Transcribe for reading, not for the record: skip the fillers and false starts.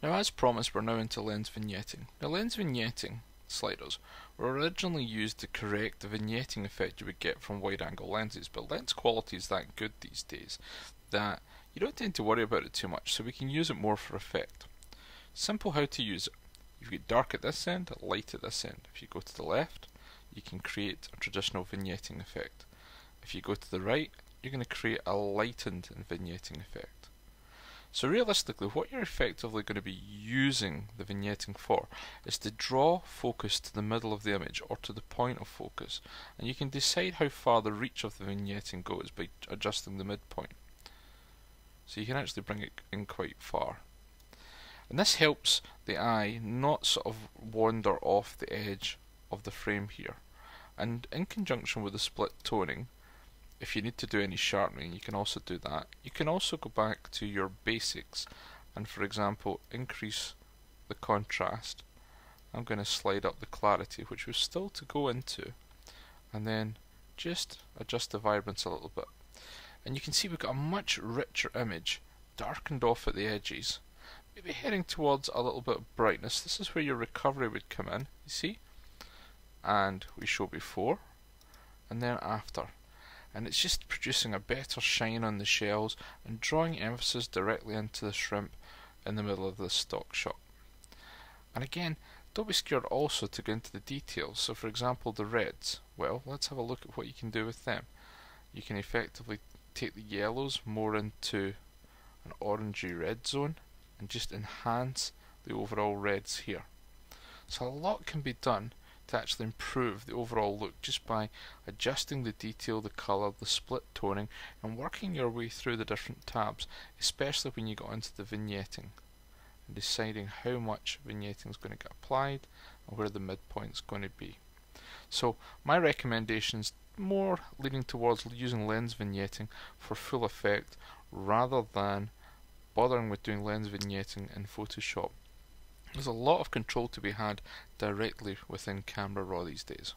Now, as promised, we're now into lens vignetting. Now, lens vignetting sliders were originally used to correct the vignetting effect you would get from wide angle lenses, but lens quality is that good these days that you don't tend to worry about it too much, so we can use it more for effect. Simple how to use it. You've got dark at this end, light at this end. If you go to the left, you can create a traditional vignetting effect. If you go to the right, you're going to create a lightened vignetting effect. So realistically, what you're effectively going to be using the vignetting for is to draw focus to the middle of the image or to the point of focus, and you can decide how far the reach of the vignetting goes by adjusting the midpoint. So you can actually bring it in quite far. And this helps the eye not sort of wander off the edge of the frame here. And in conjunction with the split toning, if you need to do any sharpening, you can also do that. You can also go back to your basics and, for example, increase the contrast. I'm going to slide up the clarity, which was still to go into, and then just adjust the vibrance a little bit. And you can see we've got a much richer image, darkened off at the edges, maybe heading towards a little bit of brightness. This is where your recovery would come in, you see? And we show before and then after. And it's just producing a better shine on the shells and drawing emphasis directly into the shrimp in the middle of the stock shot. And again, don't be scared also to go into the details. So for example, the reds, well, let's have a look at what you can do with them. You can effectively take the yellows more into an orangey red zone and just enhance the overall reds here. So a lot can be done to actually improve the overall look just by adjusting the detail, the colour, the split toning, and working your way through the different tabs, especially when you get into the vignetting and deciding how much vignetting is going to get applied and where the midpoint is going to be. So my recommendation is more leaning towards using lens vignetting for full effect rather than bothering with doing lens vignetting in Photoshop. There's a lot of control to be had directly within Camera Raw these days.